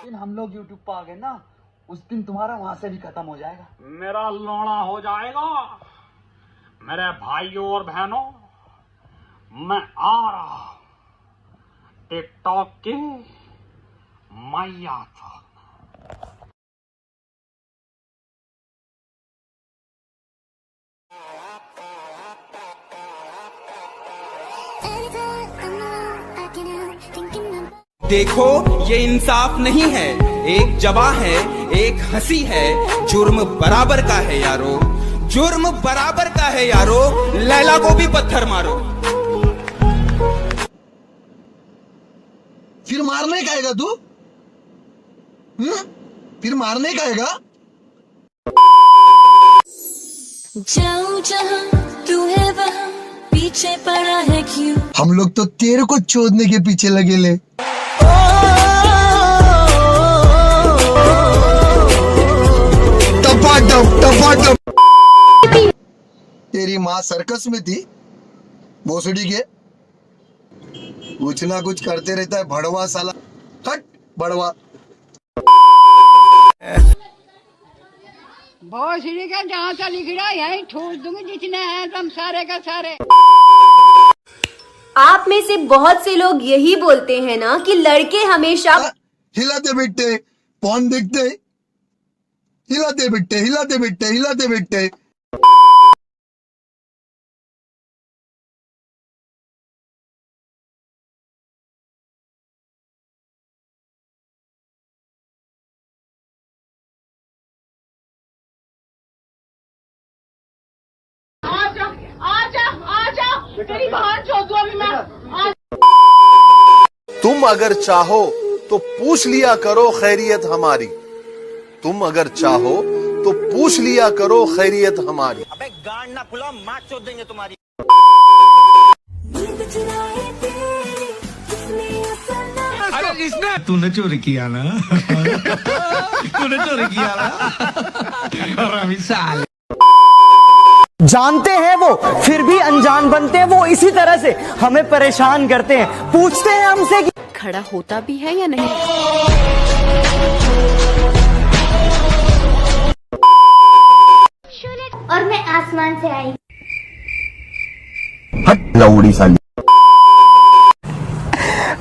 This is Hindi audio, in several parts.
दिन हम लोग यूट्यूब पर आ गए ना, उस दिन तुम्हारा वहां से भी खत्म हो जाएगा। मेरा लौड़ा हो जाएगा। मेरे भाइयों और बहनों, मैं आ रहा टिकटॉक की मैया था। देखो ये इंसाफ नहीं है, एक जवा है एक हंसी है, जुर्म बराबर का है यारो, जुर्म बराबर का है यारो, लैला को भी पत्थर मारो। फिर मारने का आएगा तू? फिर मारने का आएगा? जाऊं जहां तू है वहां, पीछे पड़ा है क्यों? हम लोग तो तेरे को चोदने के पीछे लगे ले। टपाटप तेरी माँ सर्कस में थी भोसड़ी के, कुछ ना कुछ करते रहता है भड़वा साला। हट भड़वा। भोसड़ी का जहाँ से लिख रहा है यही ठूस दूंगी, जितने हैं तुम सारे का सारे। आप में से बहुत से लोग यही बोलते हैं ना कि लड़के हमेशा हिलाते बिट्टे पौन देखते, हिलाते बिट्टे हिलाते बिट्टे हिलाते बिट्टे। तेरी बहन चौथू अभी मैं। तुम अगर चाहो तो पूछ लिया करो खैरियत हमारी, तुम अगर चाहो तो पूछ लिया करो खैरियत हमारी। अबे गांड ना फुलाओ, मार चोद देंगे तुम्हारी। अरे इसने तूने चोरी किया ना तूने चोरी किया ना और साले जानते हैं वो फिर भी अनजान बनते हैं, वो इसी तरह से हमें परेशान करते हैं। पूछते हैं हमसे कि खड़ा होता भी है या नहीं। और मैं आसमान से आई। हट लौड़ी साली।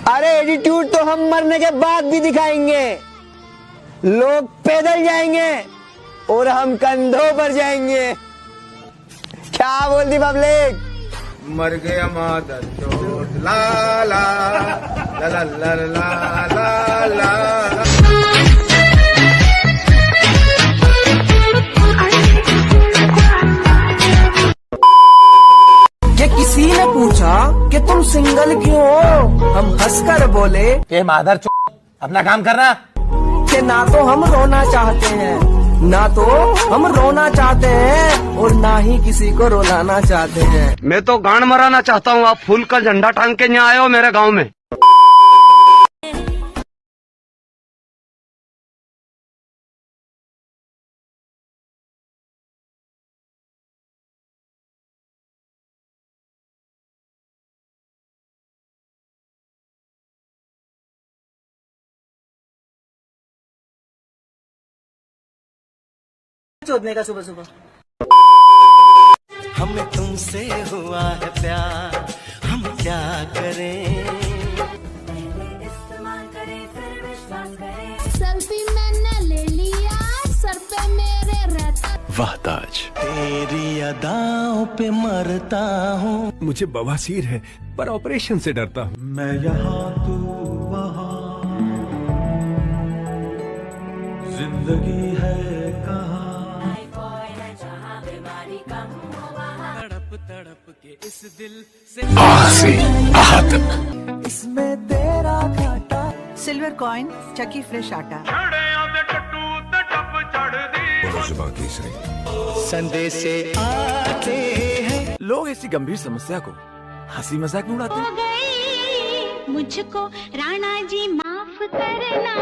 अरे एटीट्यूड तो हम मरने के बाद भी दिखाएंगे। लोग पैदल जाएंगे और हम कंधों पर जाएंगे। क्या बोल दी पब्लिक? मर गया मादर चोद ला ला ला ला ला ला ला ला। ये किसी ने पूछा कि तुम सिंगल क्यों हो, हम हंसकर बोले के मादर चोद अपना काम करना। कि ना तो हम रोना चाहते हैं, ना तो हम रोना चाहते हैं और ना ही किसी को रुलाना चाहते हैं। मैं तो गांड मराना चाहता हूँ, आप फूल का झंडा टांग के यहाँ आए हो मेरे गांव में। चोदने का सुबह सुबह। हमें तुमसे हुआ है प्यार, हम क्या करें। सेल्फी मैंने ले लिया, सर पे मेरे रहता। वाह ताज, तेरी अदाओं पे मरता हूँ। मुझे बवासीर है पर ऑपरेशन से डरता हूँ। मैं यहाँ तू वहाँ, जिंदगी है कहाँ। तड़प तड़प के इस दिल से इसमें तेरा घाटा। सिल्वर कॉइन, चकी फ्रेश आटा। संदेश से आते हैं। लोग ऐसी गंभीर समस्या को हंसी मजाक में उड़ाते हैं। मुझको राणा जी माफ करना।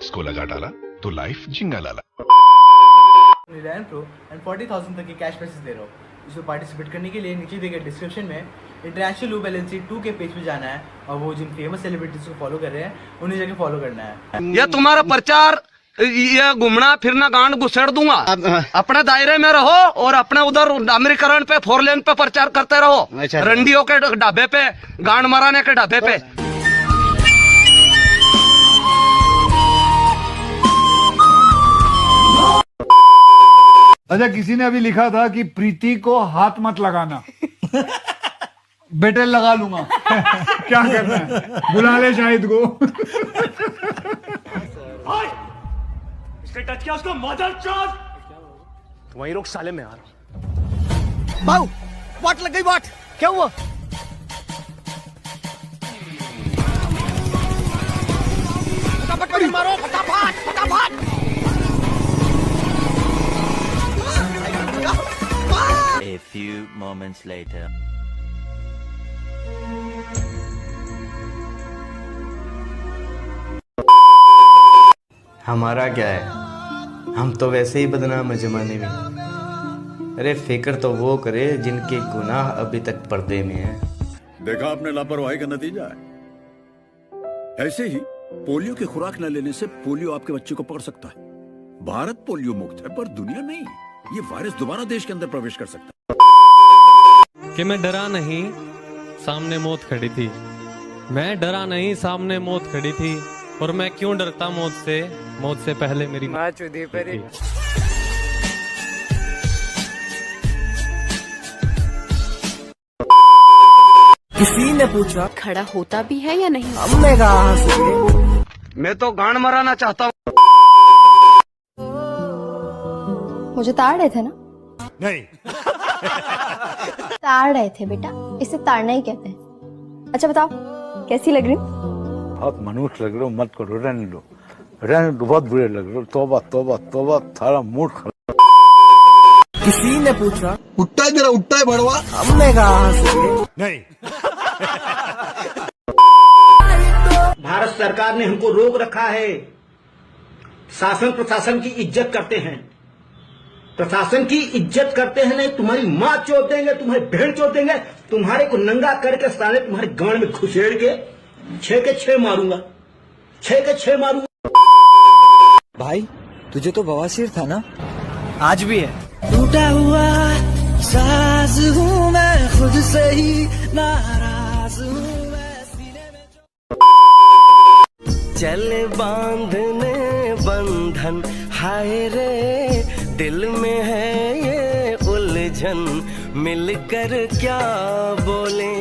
इसको लगा डाला तो लाइफ जिंगा लाला। रिलायंस प्रो एंड 40,000 तक की कैश पैसेज दे रहा हूँ। इसमें पार्टिसिपेट करने के लिए नीचे दिए गए डिस्क्रिप्शन में इंटरनेशनल लूप LLC 2 के पेज पे जाना है और वो जिन फेमस सेलिब्रिटीज को फॉलो कर रहे हैं उन्हें जाके फॉलो करना है। ये तुम्हारा प्रचार, ये घूमना फिरना गांड घुसेड़ दूंगा। अपने दायरे में रहो और अपने उधर अमेरिकरण पे 4 लेन पे प्रचार करते रहो, रंडियों के ढाबे पे, गांड मराने के ढाबे पे। अच्छा, किसी ने अभी लिखा था कि प्रीति को हाथ मत लगाना। बेटे लगा लूंगा। क्या करना है, बुला ले शाहिद को। इसने टच किया उसको, मदर चोद। वहीं रोक साले, में आ रहा हूं। बाऊ, वाट लग गई, वाट क्या हुआ? फटाफट मारो, फटाफट फटाफट। A few moments later. हमारा क्या है, हम तो वैसे ही बदनाम है जमाने में। अरे फिक्र तो वो करे जिनके गुनाह अभी तक पर्दे में है। देखा आपने लापरवाही का नतीजा है। ऐसे ही पोलियो की खुराक न लेने से पोलियो आपके बच्चे को पकड़ सकता है। भारत पोलियो मुक्त है, पर दुनिया नहीं। ये वायरस दोबारा देश के अंदर प्रवेश कर सकता है। कि मैं डरा नहीं, सामने मौत खड़ी थी। मैं डरा नहीं, सामने मौत खड़ी थी। और मैं क्यों डरता मौत से? मौत से पहले मेरी माँ चुदी पर। किसी ने पूछा खड़ा होता भी है या नहीं? हमने कहा से मैं तो गांड मराना चाहता हूँ। मुझे ताड़ रहे थे ना? नहीं। ताड़ रहे थे बेटा, इसे ताड़ना ही कहते हैं। अच्छा बताओ, कैसी लग रही? बहुत मनुष्य लग रहे हो, मत करो, रहने दो, बहुत बुरे लग रहे हो। तौबा तौबा तौबा, थारा मूड खराब। किसी ने पूछा उठता है जरा, उठता है भड़वा। हमने कहा नहीं। भारत सरकार ने हमको रोक रखा है। शासन प्रशासन की इज्जत करते हैं, प्रशासन की इज्जत करते हैं नहीं, तुम्हारी माँ चोद देंगे, तुम्हारी बहन चोद देंगे, तुम्हारे को नंगा करके साले तुम्हारे गांड में घुसेड़ के 6 के 6 मारूंगा, 6 के 6 मारूंगा। भाई तुझे तो बवासीर था ना? आज भी है। टूटा हुआ साज हूँ मैं, खुद से ही नाराज हूँ मैं, सीने में चल बांधने बंधन, हाय रे दिल में है ये उलझन। मिलकर क्या बोले,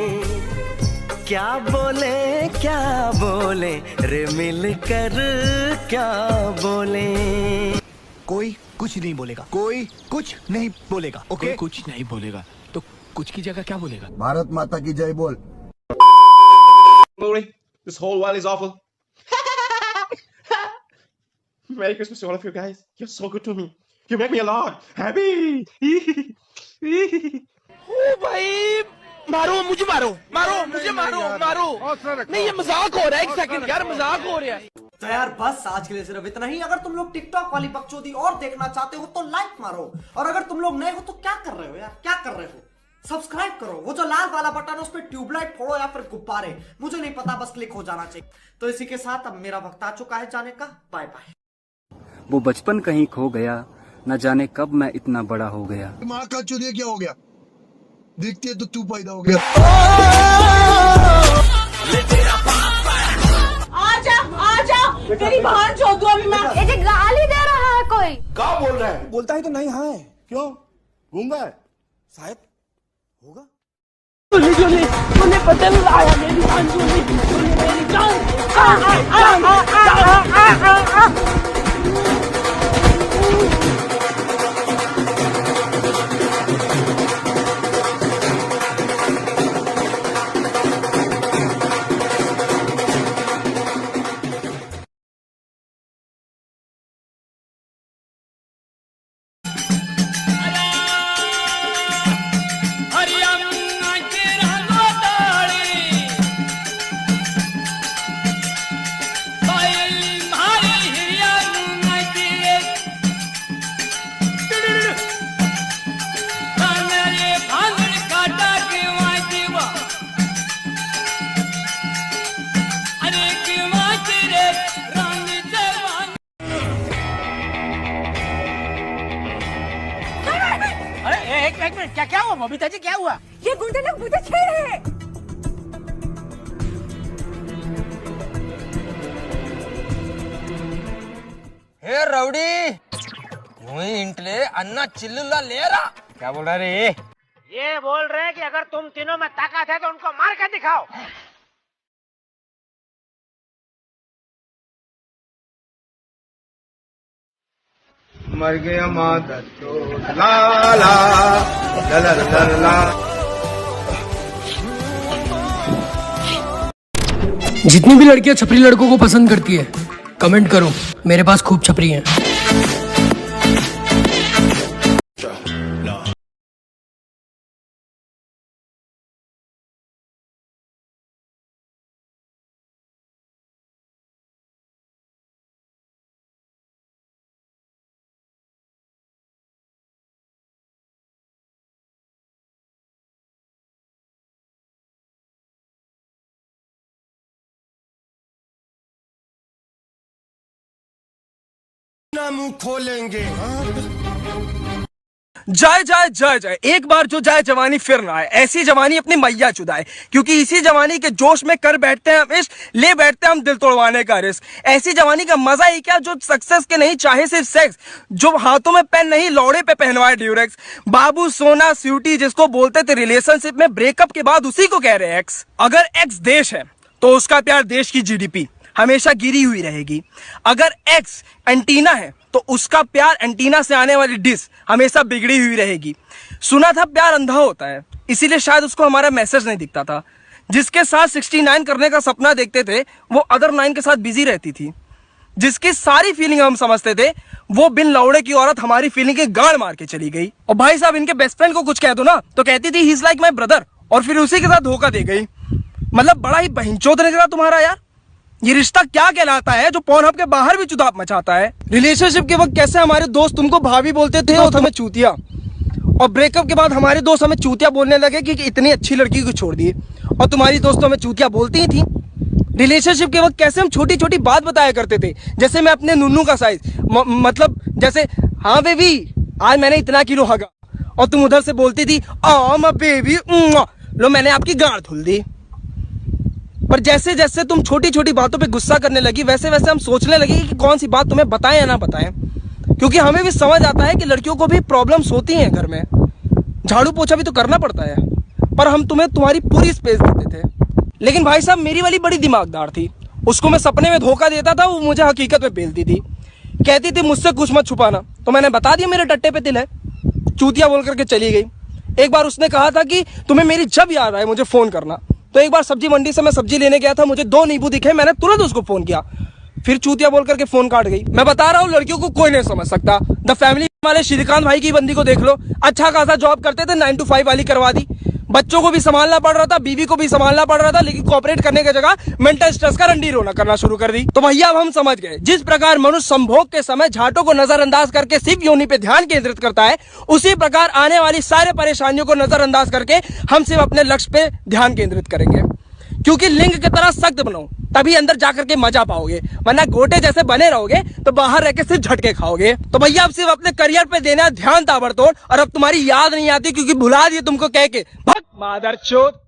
क्या बोले, क्या बोले रे, मिलकर क्या बोले। कोई कुछ नहीं बोलेगा, कोई कुछ नहीं बोलेगा, ओके? कोई कुछ नहीं बोलेगा तो कुछ की जगह क्या बोलेगा? भारत माता की जय बोल। This whole world is awful. Merry Christmas to all of you guys. You're so good to me. You make me a lot happy. ओ भाई, मारो मुझे, मारो मारो मुझे, मारो मारो। नहीं, ये मजाक हो रहा है। एक सेकंड यार, मजाक हो रहा है। तो यार बस आज के लिए सिर्फ इतना ही। अगर तुम लोग टिकटॉक वाली बकचोदी और देखना चाहते हो तो लाइक मारो, और अगर तुम लोग नए हो तो क्या कर रहे हो यार, क्या कर रहे हो? सब्सक्राइब करो। वो जो लाल वाला बटन है उस पर ट्यूबलाइट फोड़ो या फिर गुब्बारे, मुझे नहीं पता, बस क्लिक हो जाना चाहिए। तो इसी के साथ अब मेरा वक्त आ चुका है जाने का। Bye bye. वो बचपन कहीं खो गया, न जाने कब मैं इतना बड़ा हो गया। माँ का चुदिया क्या हो गया? दिखती है तो तू पैदा हो गया। आजा, तेरी बहन चोद दूं अभी मैं। ये गाली दे रहा है कोई। क्या बोल रहा है? बोलता ही तो नहीं है। क्यों? गूंगा है शायद, होगा। तूने बदल लाया मेरी जान, तूने मेरी जान। मारी हिरिया बबीता जी क्या हुआ? ये गुंडे लोग मुझे छेड़ रहे हैं। हे रौडी यूं ही इंटले अन्ना चिल्लुला ले रहा। क्या बोल रहा रे? ये बोल रहे हैं कि अगर तुम तीनों में ताकत है तो उनको मार कर दिखाओ। मर गया माता ला ला ला ला ला ला। जितनी भी लड़कियां छपरी लड़कों को पसंद करती है कमेंट करो, मेरे पास खूब छपरी हैं। मुंह खोलेंगे। जाए जाए जाए जाए, एक बार जो जाए जवानी फिर ना आए, ऐसी जवानी अपनी मैया चुदाए, क्योंकि इसी जवानी के जोश में कर बैठते हैं हम इश्क, ले बैठते हैं हम दिल तोड़वाने का रिस्क। ऐसी जवानी का मजा ही क्या जो सक्सेस के नहीं चाहे सिर्फ सेक्स, जो हाथों में पेन नहीं लौड़े पे पहनवाए ड्यूरेक्स। बाबू सोना स्वीटी जिसको बोलते थे रिलेशनशिप में ब्रेकअप के बाद उसी को कह रहे एक्स। अगर एक्स देश है तो उसका प्यार देश की जीडीपी हमेशा गिरी हुई रहेगी। अगर एक्स एंटीना है तो उसका प्यार एंटीना से आने वाली डिश हमेशा बिगड़ी हुई रहेगी। सुना था प्यार अंधा होता है, इसीलिए शायद उसको हमारा मैसेज नहीं दिखता था। जिसके साथ 69 करने का सपना देखते थे वो अदर 9 के साथ बिजी रहती थी। जिसकी सारी फीलिंग हम समझते थे वो बिन लौड़े की औरत हमारी फीलिंग के गाड़ मार के चली गई। और भाई साहब इनके बेस्ट फ्रेंड को कुछ कह दो ना तो कहती थी he is like my brother, और फिर उसी के साथ धोखा दे गई। मतलब बड़ा ही बहिंचोद निकला तुम्हारा यार। ये रिश्ता क्या कहलाता है जो पॉर्नहब के बाहर भी चुदाप मचाता है। रिलेशनशिप के वक्त कैसे हमारे दोस्त तुमको भाभी बोलते थे और हमें चूतिया, और ब्रेकअप के बाद हमारे दोस्त हमें चूतिया बोलने लगे कि इतनी अच्छी लड़की को छोड़ दिए, और तुम्हारी दोस्तों हमें चूतिया बोलती ही थी। रिलेशनशिप के वक्त कैसे हम छोटी छोटी बात बताया करते थे, जैसे मैं अपने नुन्नू का साइज, मतलब जैसे हाँ बेबी आज मैंने इतना किलो हगा, और तुम उधर से बोलती थी आ बेबी लो मैंने आपकी गाड़ धुल दी। पर जैसे जैसे तुम छोटी छोटी बातों पे गुस्सा करने लगी वैसे वैसे हम सोचने लगे कि कौन सी बात तुम्हें बताएं या ना बताएं, क्योंकि हमें भी समझ आता है कि लड़कियों को भी प्रॉब्लम्स होती हैं घर में, झाड़ू पोछा भी तो करना पड़ता है। पर हम तुम्हें तुम्हारी पूरी स्पेस देते थे। लेकिन भाई साहब मेरी वाली बड़ी दिमागदार थी, उसको मैं सपने में धोखा देता था, वो मुझे हकीकत में पेलती थी। कहती थी मुझसे कुछ मत छुपाना, तो मैंने बता दिया मेरे टट्टे पे दिल है, चूतिया बोल करके चली गई। एक बार उसने कहा था कि तुम्हें मेरी जब याद आए मुझे फोन करना, तो एक बार सब्जी मंडी से मैं सब्जी लेने गया था, मुझे 2 नींबू दिखे, मैंने तुरंत उसको फोन किया, फिर चूतिया बोल करके फोन काट गई। मैं बता रहा हूँ लड़कियों को कोई नहीं समझ सकता। द फैमिली वाले श्रीकांत भाई की बंदी को देख लो, अच्छा खासा जॉब करते थे, 9 to 5 वाली करवा दी, बच्चों को भी संभालना पड़ रहा था, बीवी को भी संभालना पड़ रहा था, लेकिन कोऑपरेट करने की जगह मेंटल स्ट्रेस का रंडी रोना करना शुरू कर दी। तो भैया अब हम समझ गए, जिस प्रकार मनुष्य संभोग के समय झाटों को नजरअंदाज करके सिर्फ योनि पे ध्यान केंद्रित करता है, उसी प्रकार आने वाली सारे परेशानियों को नजरअंदाज करके हम सिर्फ अपने लक्ष्य पे ध्यान केंद्रित करेंगे। क्योंकि लिंग की तरह सख्त बनो तभी अंदर जाकर के मजा पाओगे, वरना गोटे जैसे बने रहोगे तो बाहर रह के सिर्फ झटके खाओगे। तो भैया अब सिर्फ अपने करियर पे देना ध्यान ताबड़तोड़, और अब तुम्हारी याद नहीं आती क्योंकि भुला दिए तुमको कह के भग मादरचोद।